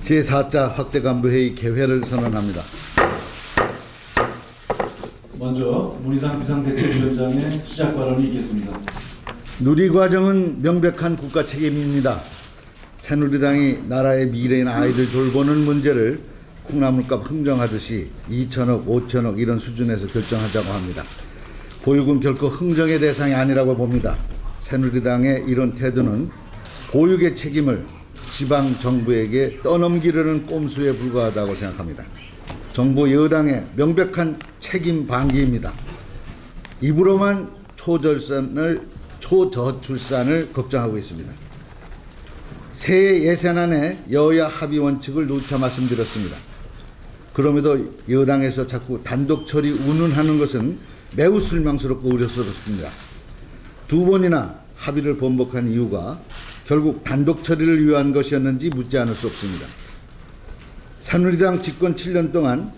제4차 확대간부회의 개회를 선언합니다. 먼저 문희상 비상대책위원장의 시작 발언이 있겠습니다. 누리과정은 명백한 국가 책임입니다. 새누리당이 나라의 미래인 아이들 돌보는 문제를 콩나물값 흥정하듯이 2천억, 5천억 이런 수준에서 결정하자고 합니다. 보육은 결코 흥정의 대상이 아니라고 봅니다. 새누리당의 이런 태도는 보육의 책임을 지방 정부에게 떠넘기려는 꼼수에 불과하다고 생각합니다. 정부 여당의 명백한 책임 방기입니다. 입으로만 초저출산을 걱정하고 있습니다. 새해 예산안에 여야 합의 원칙을 누차 말씀드렸습니다. 그럼에도 여당에서 자꾸 단독 처리 운운하는 것은 매우 실망스럽고 우려스럽습니다. 두 번이나 합의를 번복한 이유가 결국 단독 처리를 위한 것이었는지 묻지 않을 수 없습니다. 새누리당 집권 7년 동안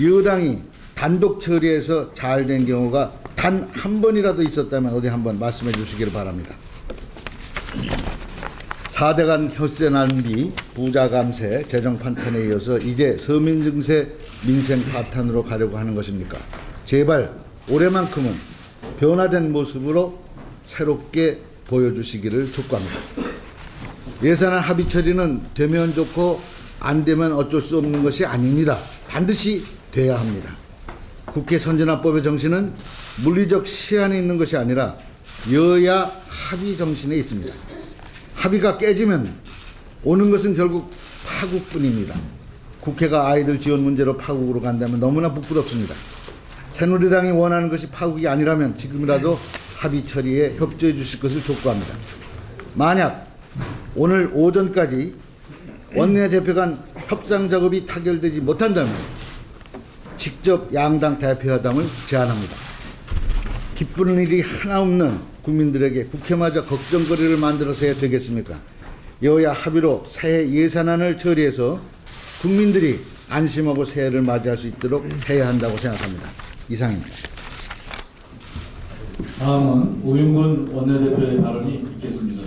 여당이 단독 처리해서 잘 된 경우가 단 한 번이라도 있었다면 어디 한번 말씀해 주시기를 바랍니다. 4대간 혈세 낭비, 부자 감세, 재정 판탄에 이어서 이제 서민 증세, 민생 파탄으로 가려고 하는 것입니까? 제발 올해만큼은 변화된 모습으로 새롭게 보여주시기를 촉구합니다. 예산안 합의 처리는 되면 좋고 안 되면 어쩔 수 없는 것이 아닙니다. 반드시 돼야 합니다. 국회 선진화법의 정신은 물리적 시한이 있는 것이 아니라 여야 합의 정신에 있습니다. 합의가 깨지면 오는 것은 결국 파국뿐입니다. 국회가 아이들 지원 문제로 파국으로 간다면 너무나 부끄럽습니다. 새누리당이 원하는 것이 파국이 아니라면 지금이라도 합의 처리에 협조해 주실 것을 촉구합니다. 만약 오늘 오전까지 원내대표 간 협상 작업이 타결되지 못한다면 직접 양당 대표회담을 제안합니다. 기쁘는 일이 하나 없는 국민들에게 국회마저 걱정거리를 만들어서 해야 되겠습니까? 여야 합의로 새해 예산안을 처리해서 국민들이 안심하고 새해를 맞이할 수 있도록 해야 한다고 생각합니다. 이상입니다. 다음은 우윤근 원내대표의 발언이 있겠습니다.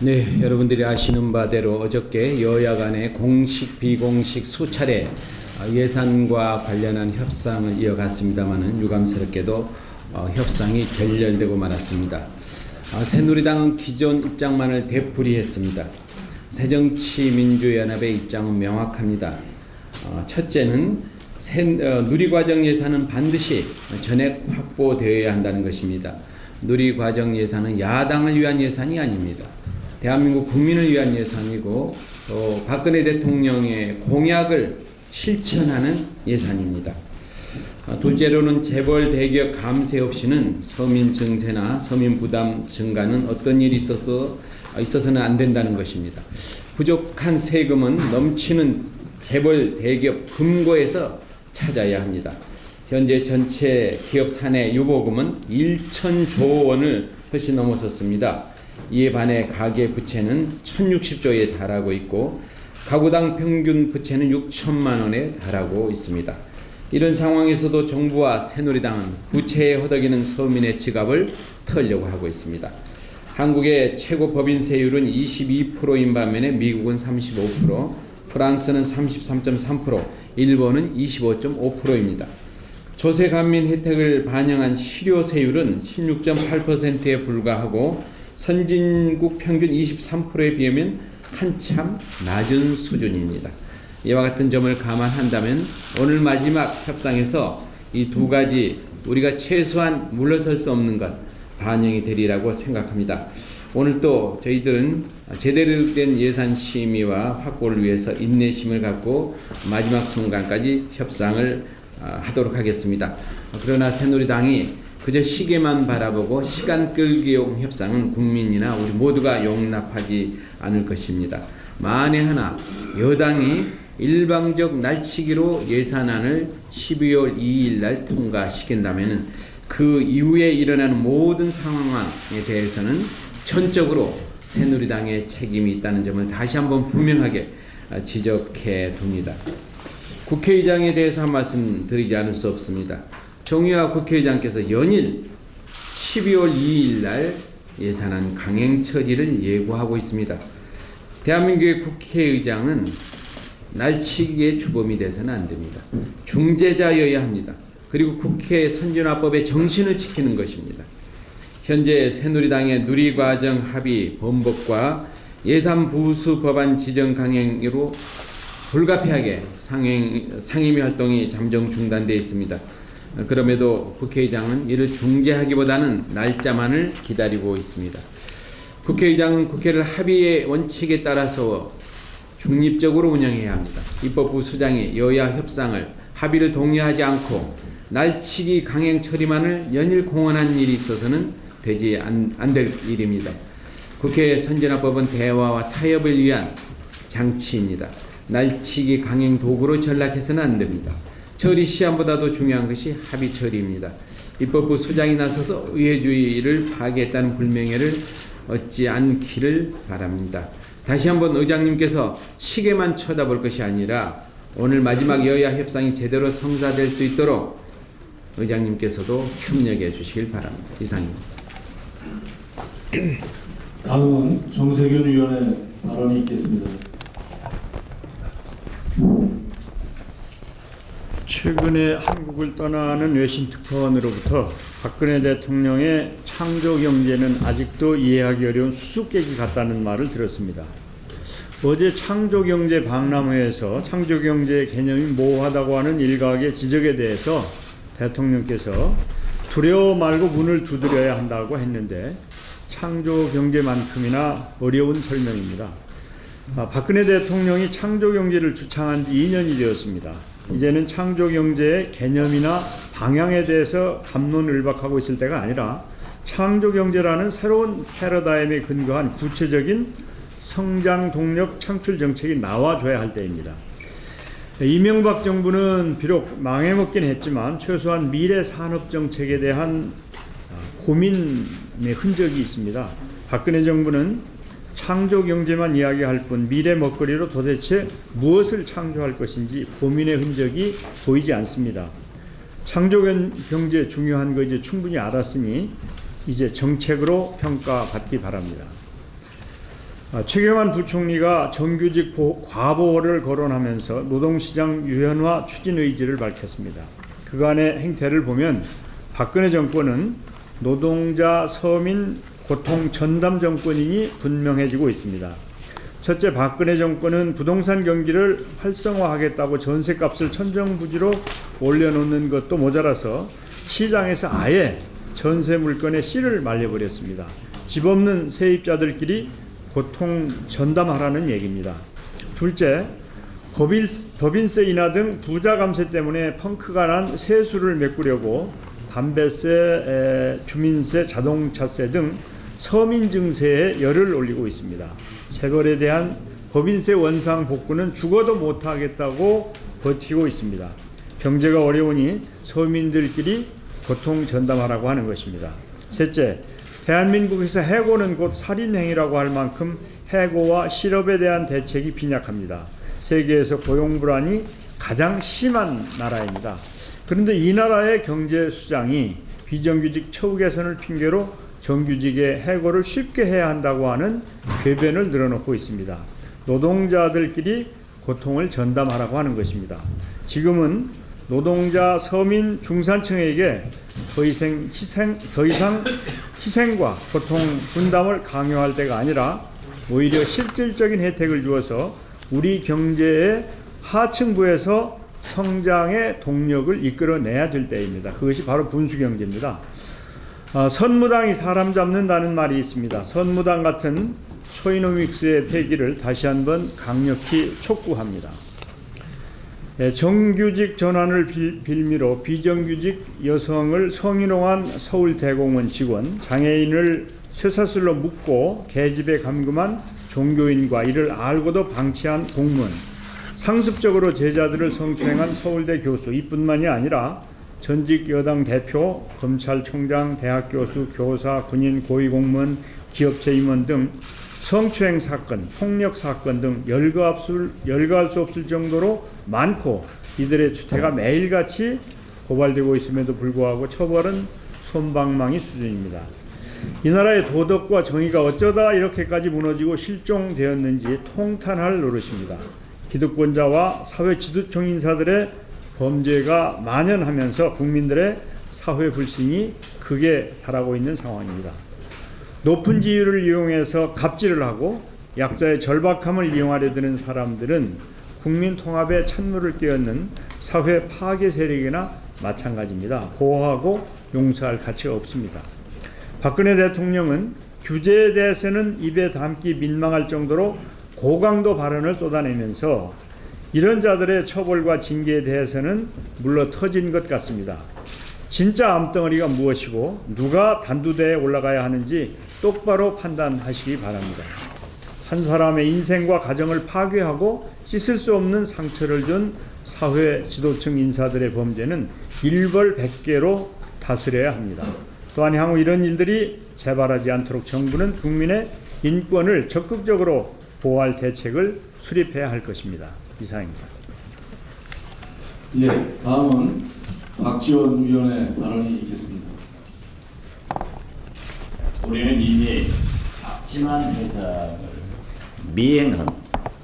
네, 여러분들이 아시는 바대로 어저께 여야 간의 공식 비공식 수차례 예산과 관련한 협상을 이어갔습니다마는 유감스럽게도 협상이 결렬되고 말았습니다. 새누리당은 기존 입장만을 되풀이했습니다. 새정치민주연합의 입장은 명확합니다. 첫째는 누리과정 예산은 반드시 전액 확보되어야 한다는 것입니다. 누리과정 예산은 야당을 위한 예산이 아닙니다. 대한민국 국민을 위한 예산이고 또 박근혜 대통령의 공약을 실천하는 예산입니다. 둘째로는 재벌 대기업 감세 없이는 서민 증세나 서민 부담 증가는 어떤 일이 있어서는 안 된다는 것입니다. 부족한 세금은 넘치는 재벌 대기업 금고에서 찾아야 합니다. 현재 전체 기업 사내 유보금은 1,000조 원을 훨씬 넘어섰습니다. 이에 반해 가계 부채는 1,060조에 달하고 있고 가구당 평균 부채는 6천만 원에 달하고 있습니다. 이런 상황에서도 정부와 새누리당은 부채에 허덕이는 서민의 지갑을 털려고 하고 있습니다. 한국의 최고 법인세율은 22%인 반면에 미국은 35%, 프랑스는 33.3%, 일본은 25.5%입니다. 조세 감민 혜택을 반영한 실효세율은 16.8%에 불과하고 선진국 평균 23%에 비하면 한참 낮은 수준입니다. 이와 같은 점을 감안한다면 오늘 마지막 협상에서 이 두 가지 우리가 최소한 물러설 수 없는 것 반영이 되리라고 생각합니다. 오늘 또 저희들은 제대로 된 예산 심의와 확보를 위해서 인내심을 갖고 마지막 순간까지 협상을 하도록 하겠습니다. 그러나 새누리당이 그저 시계만 바라보고 시간 끌기용 협상은 국민이나 우리 모두가 용납하지 않을 것입니다. 만에 하나 여당이 일방적 날치기로 예산안을 12월 2일 날 통과시킨다면 그 이후에 일어나는 모든 상황에 대해서는 전적으로 새누리당의 책임이 있다는 점을 다시 한번 분명하게 지적해 둡니다. 국회의장에 대해서 한 말씀 드리지 않을 수 없습니다. 정의화 국회의장께서 연일 12월 2일 날 예산안 강행 처리를 예고하고 있습니다. 대한민국의 국회의장은 날치기의 주범이 돼서는 안 됩니다. 중재자여야 합니다. 그리고 국회 선진화법의 정신을 지키는 것입니다. 현재 새누리당의 누리과정 합의 번복과 예산 부수 법안 지정 강행으로 불가피하게 상임위 활동이 잠정 중단되어 있습니다. 그럼에도 국회의장은 이를 중재하기보다는 날짜만을 기다리고 있습니다. 국회의장은 국회를 합의의 원칙에 따라서 중립적으로 운영해야 합니다. 입법부 수장이 여야 협상을 합의를 독려하지 않고 날치기 강행 처리만을 연일 공언한 일이 있어서는 되지 안 될 일입니다. 국회 선진화법은 대화와 타협을 위한 장치입니다. 날치기 강행 도구로 전락해서는 안 됩니다. 처리 시한보다도 중요한 것이 합의 처리입니다. 입법부 수장이 나서서 의회주의를 파괴했다는 불명예를 얻지 않기를 바랍니다. 다시 한번 의장님께서 시계만 쳐다볼 것이 아니라 오늘 마지막 여야 협상이 제대로 성사될 수 있도록 의장님께서도 협력해 주시길 바랍니다. 이상입니다. 다음은 정세균 위원의 발언이 있겠습니다. 최근에 한국을 떠나는 외신 특파원으로부터 박근혜 대통령의 창조 경제는 아직도 이해하기 어려운 수수께끼 같다는 말을 들었습니다. 어제 창조 경제 박람회에서 창조 경제 개념이 모호하다고 하는 일각의 지적에 대해서 대통령께서 두려워 말고 문을 두드려야 한다고 했는데 창조 경제만큼이나 어려운 설명입니다. 박근혜 대통령이 창조 경제를 주창한 지 2년이 되었습니다. 이제는 창조 경제의 개념이나 방향에 대해서 갑론을박하고 있을 때가 아니라 창조 경제라는 새로운 패러다임에 근거한 구체적인 성장 동력 창출 정책이 나와줘야 할 때입니다. 이명박 정부는 비록 망해먹긴 했지만 최소한 미래 산업 정책에 대한 고민의 흔적이 있습니다. 박근혜 정부는 창조 경제만 이야기할 뿐 미래 먹거리로 도대체 무엇을 창조할 것인지 고민의 흔적이 보이지 않습니다. 창조 경제 중요한 거 이제 충분히 알았으니 이제 정책으로 평가받기 바랍니다. 최경환 부총리가 정규직 과보를 거론하면서 노동시장 유연화 추진 의지를 밝혔습니다. 그간의 행태를 보면 박근혜 정권은 노동자, 서민, 고통 전담 정권이니 분명해지고 있습니다. 첫째, 박근혜 정권은 부동산 경기를 활성화하겠다고 전세값을 천정부지로 올려놓는 것도 모자라서 시장에서 아예 전세 물건에 씨를 말려버렸습니다. 집 없는 세입자들끼리 고통 전담하라는 얘기입니다. 둘째, 법인세 인하 등 부자 감세 때문에 펑크가 난 세수를 메꾸려고 담배세, 주민세, 자동차세 등 서민 증세에 열을 올리고 있습니다. 세벌에 대한 법인세 원상 복구는 죽어도 못하겠다고 버티고 있습니다. 경제가 어려우니 서민들끼리 고통 전담하라고 하는 것입니다. 셋째, 대한민국에서 해고는 곧 살인행위라고 할 만큼 해고와 실업에 대한 대책이 빈약합니다. 세계에서 고용 불안이 가장 심한 나라입니다. 그런데 이 나라의 경제 수장이 비정규직 처우 개선을 핑계로 정규직의 해고를 쉽게 해야 한다고 하는 궤변을 늘어놓고 있습니다. 노동자들끼리 고통을 전담하라고 하는 것입니다. 지금은 노동자, 서민, 중산층에게 더 이상 희생과 고통 분담을 강요할 때가 아니라 오히려 실질적인 혜택을 주어서 우리 경제의 하층부에서 성장의 동력을 이끌어내야 될 때입니다. 그것이 바로 분수경제입니다. 선무당이 사람 잡는다는 말이 있습니다. 선무당 같은 소이노믹스의 폐기를 다시 한번 강력히 촉구합니다. 정규직 전환을 빌미로 비정규직 여성을 성희롱한 서울대공원 직원, 장애인을 쇠사슬로 묶고 계집에 감금한 종교인과 이를 알고도 방치한 공무원, 상습적으로 제자들을 성추행한 서울대 교수 이뿐만이 아니라 전직 여당 대표, 검찰총장, 대학 교수, 교사, 군인, 고위공무원, 기업체 임원 등 성추행 사건, 폭력 사건 등 열거할 수 없을 정도로 많고 이들의 추태가 매일같이 고발되고 있음에도 불구하고 처벌은 솜방망이 수준입니다. 이 나라의 도덕과 정의가 어쩌다 이렇게까지 무너지고 실종되었는지 통탄할 노릇입니다. 기득권자와 사회 지도층 인사들의 범죄가 만연하면서 국민들의 사회 불신이 극에 달하고 있는 상황입니다. 높은 지위를 이용해서 갑질을 하고 약자의 절박함을 이용하려 드는 사람들은 국민 통합에 찬물을 끼얹는 사회 파괴 세력이나 마찬가지입니다. 보호하고 용서할 가치가 없습니다. 박근혜 대통령은 규제에 대해서는 입에 담기 민망할 정도로 고강도 발언을 쏟아내면서 이런 자들의 처벌과 징계에 대해서는 물러 터진 것 같습니다. 진짜 암덩어리가 무엇이고 누가 단두대에 올라가야 하는지 똑바로 판단하시기 바랍니다. 한 사람의 인생과 가정을 파괴하고 씻을 수 없는 상처를 준 사회 지도층 인사들의 범죄는 일벌백계로 다스려야 합니다. 또한 향후 이런 일들이 재발하지 않도록 정부는 국민의 인권을 적극적으로 보호할 대책을 수립해야 할 것입니다. 이상입니다. 예, 다음은 박지원 위원의 발언이 있겠습니다. 우리는 이미 박지만 회장을 미행한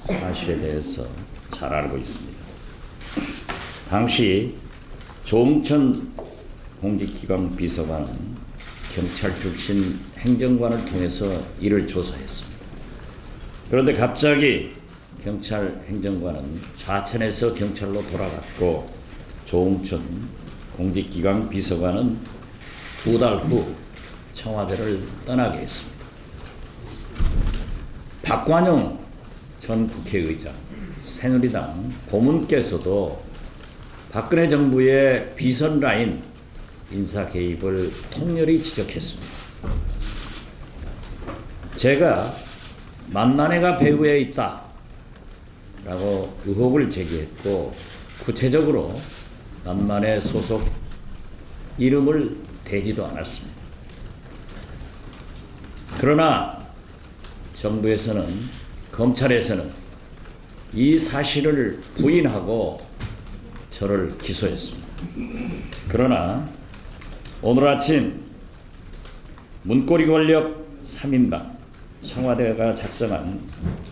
사실에 대해서 잘 알고 있습니다. 당시 조응천 공직기강 비서관은 경찰 출신 행정관을 통해서 이를 조사했습니다. 그런데 갑자기 경찰 행정관은 좌천해서 경찰로 돌아갔고 조응천 공직기강 비서관은 2달 후 청와대를 떠나게 했습니다. 박관용 전 국회의장, 새누리당 고문께서도 박근혜 정부의 비선 라인 인사 개입을 통렬히 지적했습니다. 제가 만만해가 배후에 있다 라고 의혹을 제기했고 구체적으로 만만해 소속 이름을 대지도 않았습니다. 그러나 정부에서는, 검찰에서는 이 사실을 부인하고 저를 기소했습니다. 그러나 오늘 아침 문고리 권력 3인방 청와대가 작성한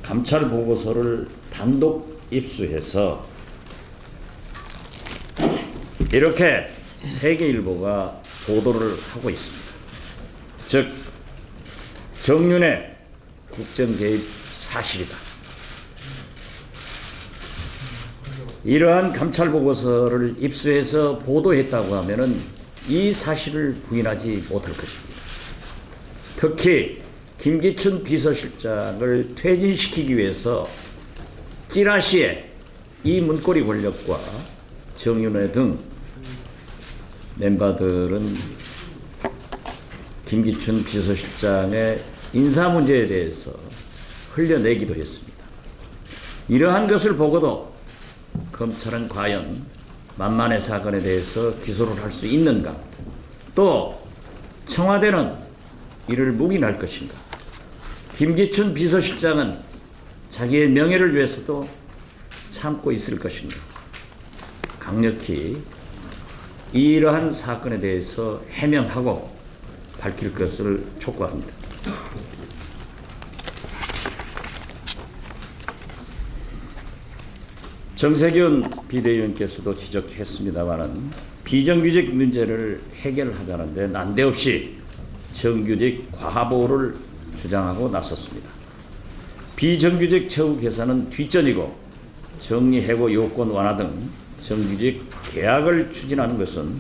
감찰 보고서를 단독 입수해서 이렇게 세계일보가 보도를 하고 있습니다. 즉 정윤의 국정 개입 사실이다. 이러한 감찰 보고서를 입수해서 보도했다고 하면은 이 사실을 부인하지 못할 것입니다. 특히 김기춘 비서실장을 퇴진시키기 위해서 찌라시에 이 문고리 권력과 정윤회 등 멤버들은 김기춘 비서실장의 인사 문제에 대해서 흘려내기도 했습니다. 이러한 것을 보고도 검찰은 과연 만만해 사건에 대해서 기소를 할 수 있는가? 또 청와대는 이를 묵인할 것인가? 김기춘 비서실장은 자기의 명예를 위해서도 참고 있을 것인가? 강력히 이러한 사건에 대해서 해명하고 밝힐 것을 촉구합니다. 정세균 비대위원께서도 지적했습니다마는 비정규직 문제를 해결하자는데 난데없이 정규직 과보를 주장하고 나섰습니다. 비정규직 처우 개선은 뒷전이고 정리해고 요건 완화 등 정규직 계약을 추진하는 것은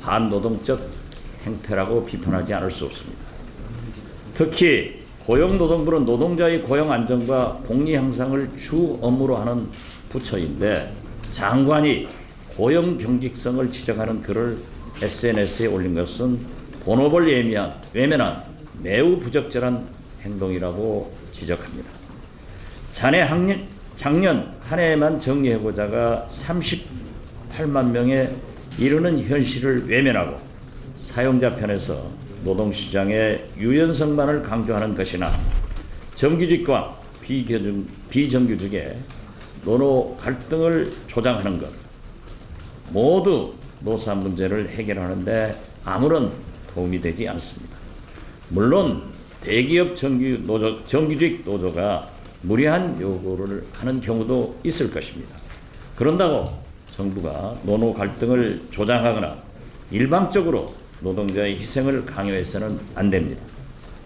반노동적 행태라고 비판하지 않을 수 없습니다. 특히 고용노동부는 노동자의 고용 안정과 복리 향상을 주 업무로 하는 부처인데 장관이 고용 경직성을 지적하는 글을 SNS에 올린 것은 본업을 외면한 매우 부적절한 행동이라고 지적합니다. 작년 한 해에만 정리해보자가 38만 명에 이르는 현실을 외면하고 사용자 편에서 노동시장의 유연성만을 강조하는 것이나 정규직과 비정규직의 노노 갈등을 조장하는 것, 모두 노사 문제를 해결하는데 아무런 도움이 되지 않습니다. 물론 대기업 정규직 노조가 무리한 요구를 하는 경우도 있을 것입니다. 그런다고 정부가 노노 갈등을 조장하거나 일방적으로 노동자의 희생을 강요해서는 안 됩니다.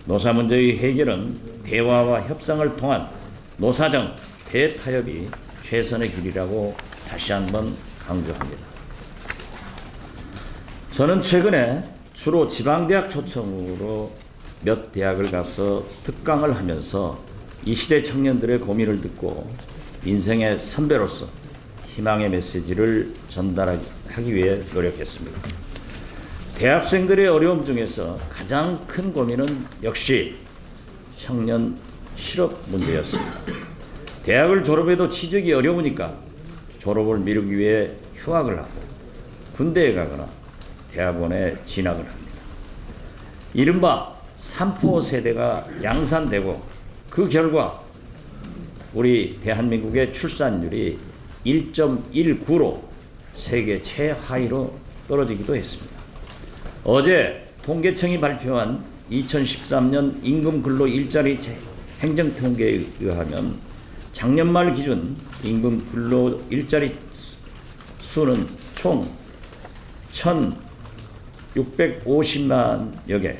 노사 문제의 해결은 대화와 협상을 통한 노사정 대타협이 최선의 길이라고 다시 한번 강조합니다. 저는 최근에 주로 지방대학 초청으로 몇 대학을 가서 특강을 하면서 이 시대 청년들의 고민을 듣고 인생의 선배로서 희망의 메시지를 전달하기 위해 노력했습니다. 대학생들의 어려움 중에서 가장 큰 고민은 역시 청년 실업 문제였습니다. 대학을 졸업해도 취직이 어려우니까 졸업을 미루기 위해 휴학을 하고 군대에 가거나 대학원에 진학을 합니다. 이른바 3포 세대가 양산되고 그 결과 우리 대한민국의 출산율이 1.19로 세계 최하위로 떨어지기도 했습니다. 어제 통계청이 발표한 2013년 임금 근로 일자리 행정 통계에 의하면 작년 말 기준 임금 근로 일자리 수는 총 1,650만여 개,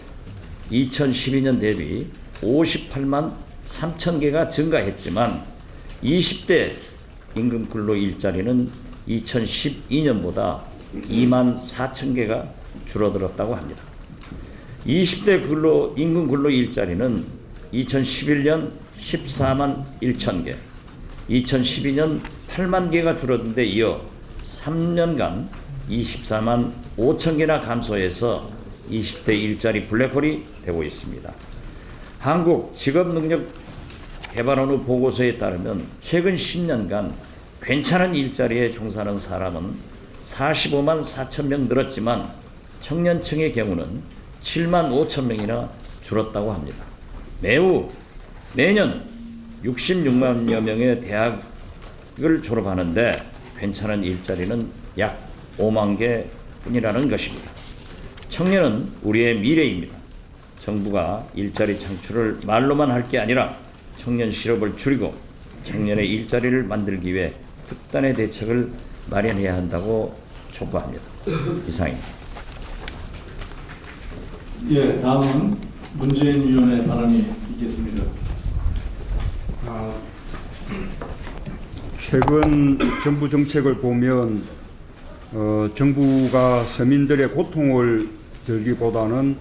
2012년 대비 58만 3천 개가 증가했지만 20대 임금 근로 일자리는 2012년보다 2만 4천 개가 줄어들었다고 합니다. 20대 임금 근로 일자리는 2011년 14만 1천 개, 2012년 8만 개가 줄어든 데 이어 3년간 24만 5천 개나 감소해서 20대 일자리 블랙홀이 되고 있습니다. 한국 직업능력개발원의 보고서에 따르면 최근 10년간 괜찮은 일자리에 종사하는 사람은 45만 4천 명 늘었지만 청년층의 경우는 7만 5천 명이나 줄었다고 합니다. 매년 66만여 명의 대학을 졸업하는데 괜찮은 일자리는 약 5만 개뿐이라는 것입니다. 청년은 우리의 미래입니다. 정부가 일자리 창출을 말로만 할 게 아니라 청년 실업을 줄이고 청년의 일자리를 만들기 위해 특단의 대책을 마련해야 한다고 촉구합니다. 이상입니다. 예, 다음은 문재인 위원의 발언이 있겠습니다. 최근 정부 정책을 보면 정부가 서민들의 고통을 들기보다는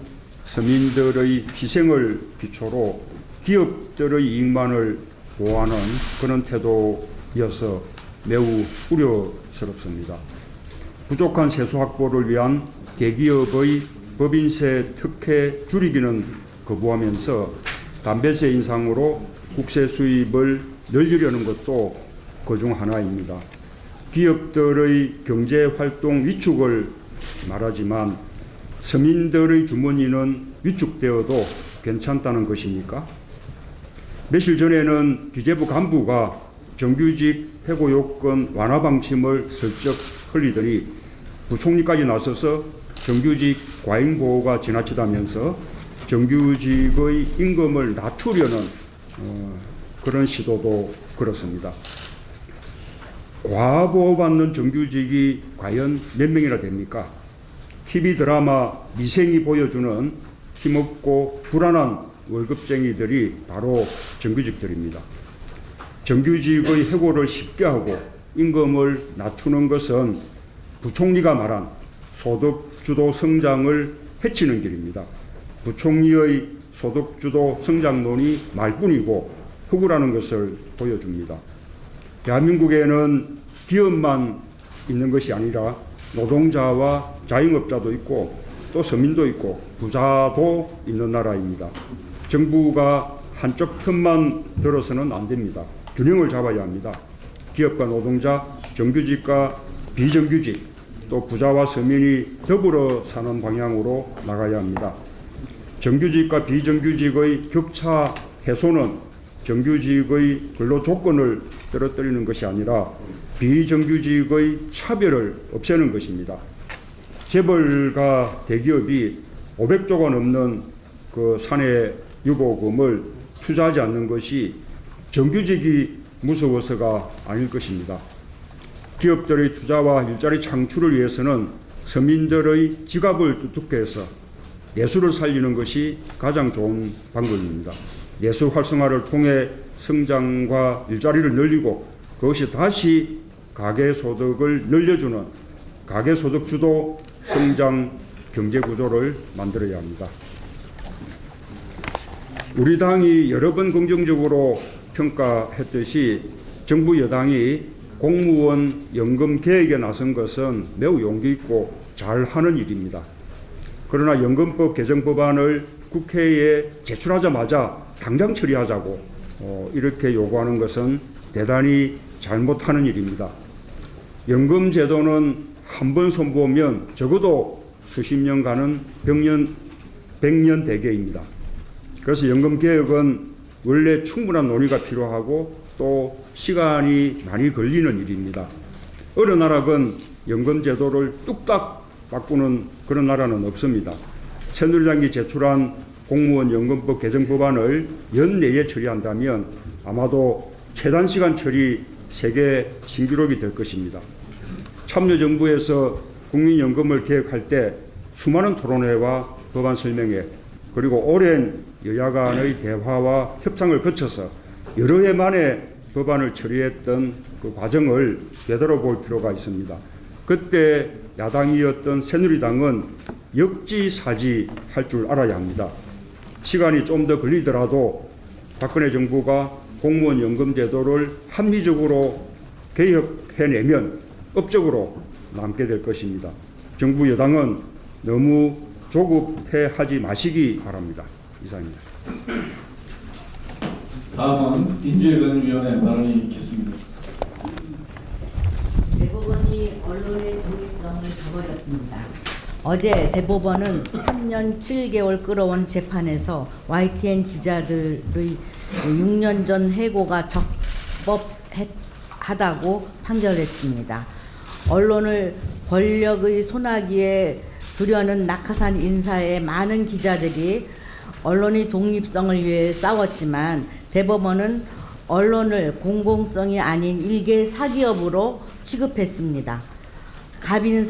서민들의 희생을 기초로 기업들의 이익만을 보호하는 그런 태도여서 매우 우려스럽습니다. 부족한 세수 확보를 위한 대기업의 법인세 특혜 줄이기는 거부하면서 담배세 인상으로 국세 수입을 늘리려는 것도 그중 하나입니다. 기업들의 경제활동 위축을 말하지만 서민들의 주머니는 위축되어도 괜찮다는 것입니까? 며칠 전에는 기재부 간부가 정규직 해고 요건 완화 방침을 슬쩍 흘리더니 부총리까지 나서서 정규직 과잉 보호가 지나치다면서 정규직의 임금을 낮추려는 그런 시도도 그렇습니다. 과보호받는 정규직이 과연 몇 명이나 됩니까? TV 드라마 미생이 보여주는 힘없고 불안한 월급쟁이들이 바로 정규직들입니다. 정규직의 해고를 쉽게 하고 임금을 낮추는 것은 부총리가 말한 소득주도 성장을 해치는 길입니다. 부총리의 소득주도 성장론이 말뿐이고 허구라는 것을 보여줍니다. 대한민국에는 기업만 있는 것이 아니라 노동자와 자영업자도 있고 또 서민도 있고 부자도 있는 나라입니다. 정부가 한쪽 편만 들어서는 안 됩니다. 균형을 잡아야 합니다. 기업과 노동자, 정규직과 비정규직, 또 부자와 서민이 더불어 사는 방향으로 나가야 합니다. 정규직과 비정규직의 격차 해소는 정규직의 근로 조건을 떨어뜨리는 것이 아니라 비정규직의 차별을 없애는 것입니다. 재벌과 대기업이 500조가 넘는 그 사내 유보금을 투자하지 않는 것이 정규직이 무서워서가 아닐 것입니다. 기업들의 투자와 일자리 창출을 위해서는 서민들의 지갑을 두텁게 해서 예술을 살리는 것이 가장 좋은 방법입니다. 예술 활성화를 통해 성장과 일자리를 늘리고 그것이 다시 가계소득을 늘려주는 가계소득 주도 성장 경제구조를 만들어야 합니다. 우리 당이 여러 번 긍정적으로 평가했듯이 정부 여당이 공무원 연금 개혁에 나선 것은 매우 용기 있고 잘하는 일입니다. 그러나 연금법 개정 법안을 국회에 제출하자마자 당장 처리하자고 이렇게 요구하는 것은 대단히 잘못하는 일입니다. 연금 제도는 한 번 선보면 적어도 수십 년간은 100년 대계입니다. 그래서 연금 개혁은 원래 충분한 논의가 필요하고 또 시간이 많이 걸리는 일입니다. 어느 나라건 연금 제도를 뚝딱 바꾸는 그런 나라는 없습니다. 새누리당이 제출한 공무원 연금법 개정 법안을 연내에 처리한다면 아마도 최단시간 처리 세계 신기록이 될 것입니다. 참여정부에서 국민연금을 개혁할 때 수많은 토론회와 법안 설명회 그리고 오랜 여야 간의 대화와 협상을 거쳐서 여러 해 만에 법안을 처리했던 그 과정을 되돌아볼 필요가 있습니다. 그때 야당이었던 새누리당은 역지사지할 줄 알아야 합니다. 시간이 좀 더 걸리더라도 박근혜 정부가 공무원 연금 제도를 합리적으로 개혁해내면 업적으로 남게 될 것입니다. 정부 여당은 너무 조급해하지 마시기 바랍니다. 이상입니다. 다음은 인재근위원회 발언이 있겠습니다. 대법원이 언론의 독립성을 저버렸습니다. 어제 대법원은 3년 7개월 끌어온 재판에서 YTN 기자들의 6년 전 해고가 적법하다고 판결했습니다. 언론을 권력의 소나기에 두려는 낙하산 인사의 많은 기자들이 언론의 독립성을 위해 싸웠지만 대법원은 언론을 공공성이 아닌 일개 사기업으로 취급했습니다. 갑인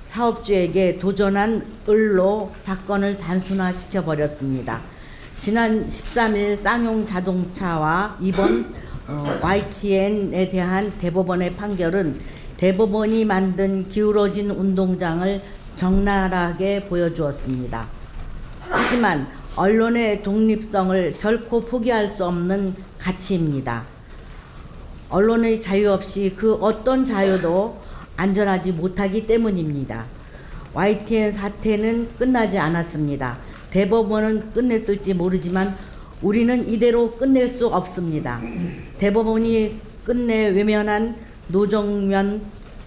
사업주에게 도전한 을로 사건을 단순화시켜 버렸습니다. 지난 13일 쌍용 자동차와 이번 YTN에 대한 대법원의 판결은 대법원이 만든 기울어진 운동장을 적나라하게 보여주었습니다. 하지만 언론의 독립성을 결코 포기할 수 없는 가치입니다. 언론의 자유 없이 그 어떤 자유도 안전하지 못하기 때문입니다. YTN 사태는 끝나지 않았습니다. 대법원은 끝냈을지 모르지만 우리는 이대로 끝낼 수 없습니다. 대법원이 끝내 외면한 노정면,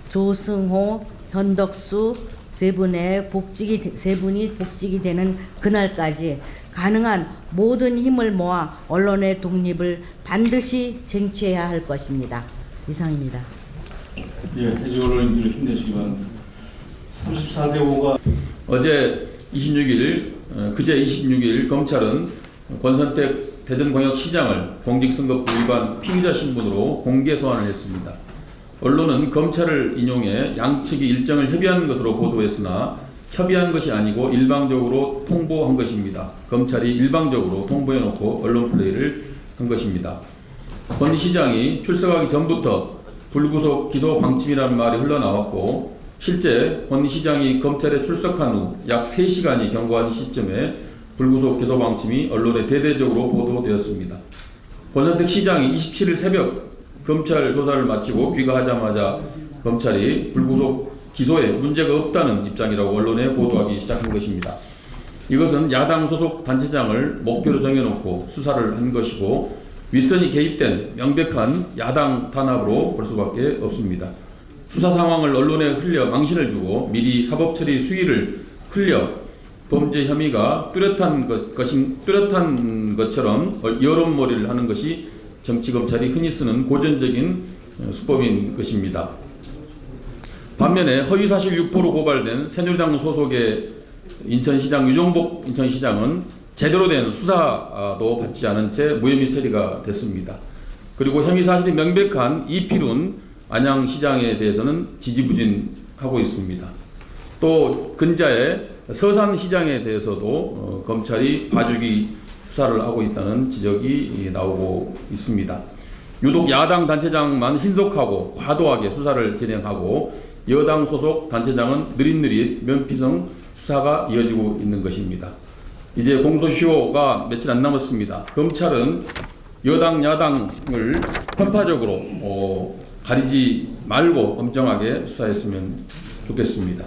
조승호, 현덕수 세 분이 복직이 되는 그날까지 가능한 모든 힘을 모아 언론의 독립을 반드시 쟁취해야 할 것입니다. 이상입니다. 예, 해직 언론인들 힘내시기 바랍니다. 34대 5가 어제 26일, 그제 26일 검찰은 권선택 대전광역시장을 공직선거법 위반 피의자 신분으로 공개 소환을 했습니다. 언론은 검찰을 인용해 양측이 일정을 협의한 것으로 보도했으나 협의한 것이 아니고 일방적으로 통보한 것입니다. 검찰이 일방적으로 통보해놓고 언론 플레이를 한 것입니다. 권 시장이 출석하기 전부터 불구속 기소 방침이라는 말이 흘러나왔고 실제 권 시장이 검찰에 출석한 후 약 3시간이 경과한 시점에 불구속 기소 방침이 언론에 대대적으로 보도되었습니다. 권선택 시장이 27일 새벽 검찰 조사를 마치고 귀가하자마자 검찰이 불구속 기소에 문제가 없다는 입장이라고 언론에 보도하기 시작한 것입니다. 이것은 야당 소속 단체장을 목표로 정해놓고 수사를 한 것이고 윗선이 개입된 명백한 야당 탄압으로 볼 수밖에 없습니다. 수사 상황을 언론에 흘려 망신을 주고 미리 사법처리 수위를 흘려 범죄 혐의가 뚜렷한 것처럼 여론몰이를 하는 것이 정치검찰이 흔히 쓰는 고전적인 수법인 것입니다. 반면에 허위사실 유포로 고발된 새누리당 소속의 인천시장 유종복 인천시장은 제대로 된 수사도 받지 않은 채 무혐의 처리가 됐습니다. 그리고 혐의 사실이 명백한 이필훈 안양시장에 대해서는 지지부진하고 있습니다. 또 근자의 서산시장에 대해서도 검찰이 봐주기 수사를 하고 있다는 지적이 나오고 있습니다. 유독 야당 단체장만 신속하고 과도하게 수사를 진행하고 여당 소속 단체장은 느릿느릿 면피성 수사가 이어지고 있는 것입니다. 이제 공소시효가 며칠 안 남았습니다. 검찰은 여당 야당을 편파적으로 가리지 말고 엄정하게 수사했으면 좋겠습니다.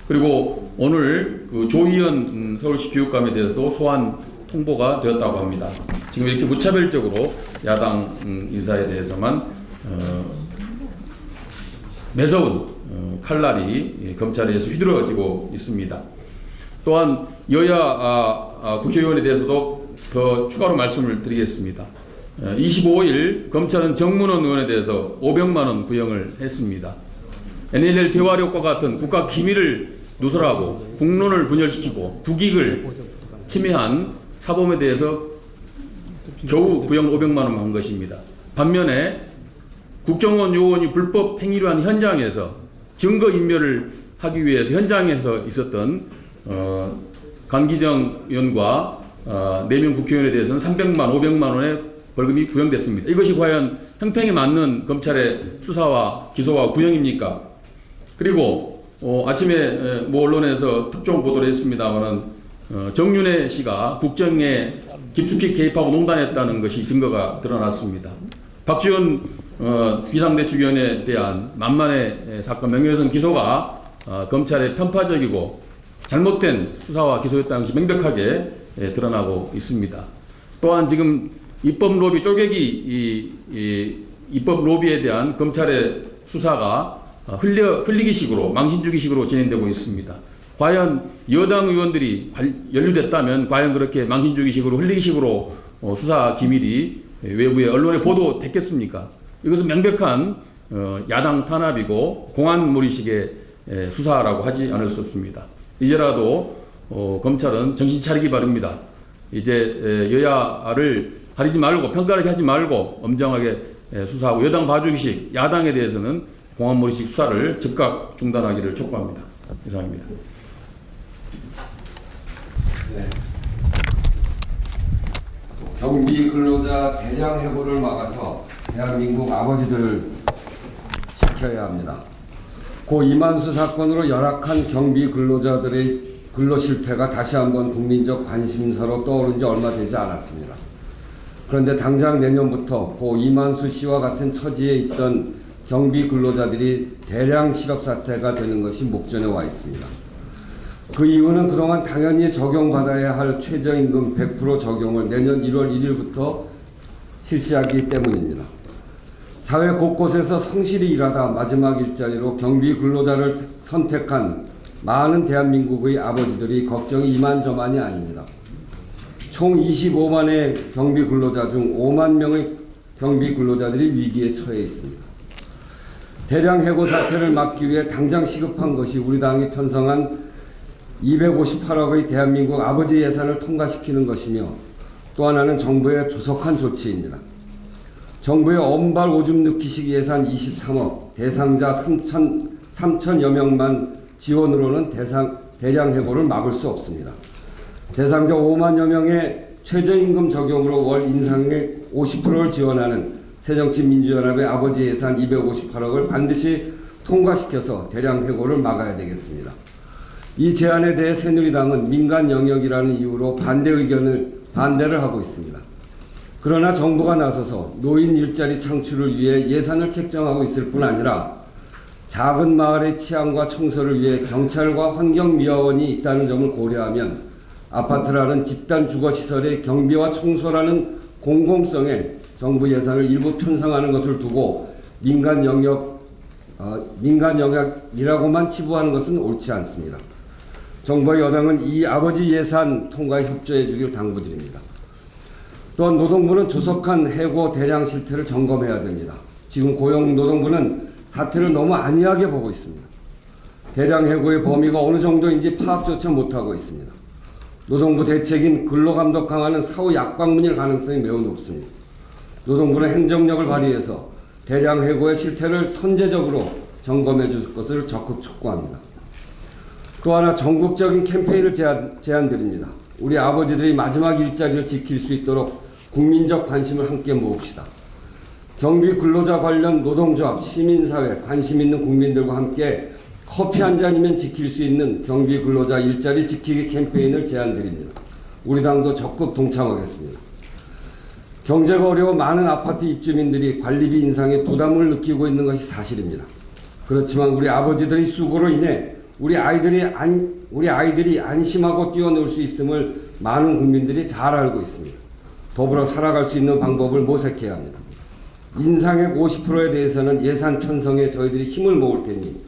그리고 오늘 그 조희연 서울시 교육감에 대해서도 소환 통보가 되었다고 합니다. 지금 이렇게 무차별적으로 야당 인사에 대해서만 매서운 칼날이 검찰에서 휘두러지고 있습니다. 또한 여야 국회의원에 대해서도 더 추가로 말씀을 드리겠습니다. 25일 검찰은 정문원 의원에 대해서 500만 원 구형을 했습니다. NLL 대화력과 같은 국가 기밀을 누설하고 국론을 분열시키고 국익을 침해한 사범에 대해서 겨우 구형 500만 원 한 것입니다. 반면에 국정원 요원이 불법 행위를 한 현장에서 증거인멸을 하기 위해서 현장에서 있었던 강기정 의원과 4명 국회의원에 대해서는 300만, 500만 원의 벌금이 구형됐습니다. 이것이 과연 형평에 맞는 검찰의 수사와 기소와 구형입니까? 그리고 아침에 모 언론에서 특종 보도를 했습니다마는 정윤회 씨가 국정에 깊숙이 개입하고 농단했다는 것이 증거가 드러났습니다. 박지원 비상대책위원회에 대한 만만의 사건 명예훼손 기소가 검찰의 편파적이고 잘못된 수사와 기소였다는 것이 명백하게 드러나고 있습니다. 또한 지금 입법 로비 쪼개기 입법 로비에 대한 검찰의 수사가 흘리기식으로 망신주기식으로 진행되고 있습니다. 과연 여당 의원들이 연루됐다면 과연 그렇게 망신주기식으로 흘리기식으로 수사 기밀이 외부의 언론에 보도됐겠습니까? 이것은 명백한 야당 탄압이고 공안몰이식의 수사라고 하지 않을 수 없습니다. 이제라도 검찰은 정신 차리기 바랍니다. 이제 여야를 가리지 말고 평가를 하지 말고 엄정하게 수사하고 여당 봐주기식, 야당에 대해서는 공안몰이식 수사를 즉각 중단하기를 촉구합니다. 이상입니다. 네. 경비 근로자 대량 해고를 막아서 대한민국 아버지들을 지켜야 합니다. 고 이만수 사건으로 열악한 경비 근로자들의 근로 실태가 다시 한번 국민적 관심사로 떠오른 지 얼마 되지 않았습니다. 그런데 당장 내년부터 고 이만수 씨와 같은 처지에 있던 경비 근로자들이 대량 실업 사태가 되는 것이 목전에 와 있습니다. 그 이유는 그동안 당연히 적용받아야 할 최저임금 100% 적용을 내년 1월 1일부터 실시하기 때문입니다. 사회 곳곳에서 성실히 일하다 마지막 일자리로 경비 근로자를 선택한 많은 대한민국의 아버지들이 걱정이 이만저만이 아닙니다. 총 25만의 경비 근로자 중 5만 명의 경비 근로자들이 위기에 처해 있습니다. 대량 해고 사태를 막기 위해 당장 시급한 것이 우리 당이 편성한 258억의 대한민국 아버지 예산을 통과시키는 것이며 또 하나는 정부의 조속한 조치입니다. 정부의 엄발 오줌 넣기식 예산 23억, 대상자 3천여 명만 지원으로는 대량 해고를 막을 수 없습니다. 대상자 5만여 명의 최저임금 적용으로 월 인상액 50%를 지원하는 새정치민주연합의 아버지 예산 258억을 반드시 통과시켜서 대량 해고를 막아야 되겠습니다. 이 제안에 대해 새누리당은 민간 영역이라는 이유로 반대를 하고 있습니다. 그러나 정부가 나서서 노인 일자리 창출을 위해 예산을 책정하고 있을 뿐 아니라 작은 마을의 치안과 청소를 위해 경찰과 환경미화원이 있다는 점을 고려하면 아파트라는 집단 주거시설의 경비와 청소라는 공공성에 정부 예산을 일부 편성하는 것을 두고 민간 영역이라고만 치부하는 것은 옳지 않습니다. 정부와 여당은 이 아버지 예산 통과에 협조해 주길 당부드립니다. 또한 노동부는 조속한 해고 대량 실태를 점검해야 됩니다. 지금 고용노동부는 사태를 너무 안이하게 보고 있습니다. 대량 해고의 범위가 어느 정도인지 파악조차 못하고 있습니다. 노동부 대책인 근로감독 강화는 사후 약방문일 가능성이 매우 높습니다. 노동부는 행정력을 발휘해서 대량 해고의 실태를 선제적으로 점검해 줄 것을 적극 촉구합니다. 또 하나 전국적인 캠페인을 제안드립니다. 우리 아버지들이 마지막 일자리를 지킬 수 있도록 국민적 관심을 함께 모읍시다. 경비 근로자 관련 노동조합, 시민사회, 관심 있는 국민들과 함께 커피 한 잔이면 지킬 수 있는 경비 근로자 일자리 지키기 캠페인을 제안드립니다. 우리 당도 적극 동참하겠습니다. 경제가 어려워 많은 아파트 입주민들이 관리비 인상에 부담을 느끼고 있는 것이 사실입니다. 그렇지만 우리 아버지들의 수고로 인해 우리 아이들이 안심하고 뛰어놀 수 있음을 많은 국민들이 잘 알고 있습니다. 더불어 살아갈 수 있는 방법을 모색해야 합니다. 인상액 50%에 대해서는 예산 편성에 저희들이 힘을 모을 테니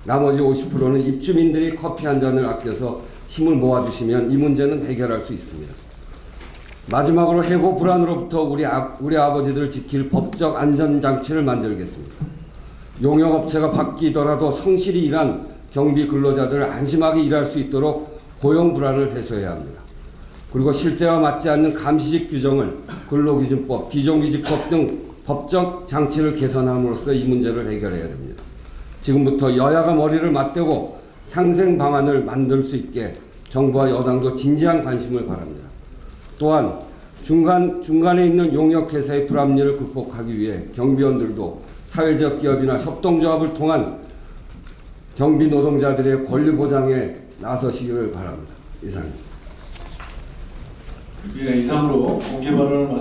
나머지 50%는 입주민들이 커피 한 잔을 아껴서 힘을 모아주시면 이 문제는 해결할 수 있습니다. 마지막으로 해고 불안으로부터 우리 아버지들을 지킬 법적 안전장치를 만들겠습니다. 용역업체가 바뀌더라도 성실히 일한 경비 근로자들을 안심하게 일할 수 있도록 고용 불안을 해소해야 합니다. 그리고 실태와 맞지 않는 감시직 규정을 근로기준법, 비정규직법 등 법적 장치를 개선함으로써 이 문제를 해결해야 됩니다. 지금부터 여야가 머리를 맞대고 상생 방안을 만들 수 있게 정부와 여당도 진지한 관심을 바랍니다. 또한 중간에 있는 용역회사의 불합리를 극복하기 위해 경비원들도 사회적 기업이나 협동조합을 통한 경비 노동자들의 권리 보장에 나서시기를 바랍니다. 이상입니다. 이상으로 공개 발언을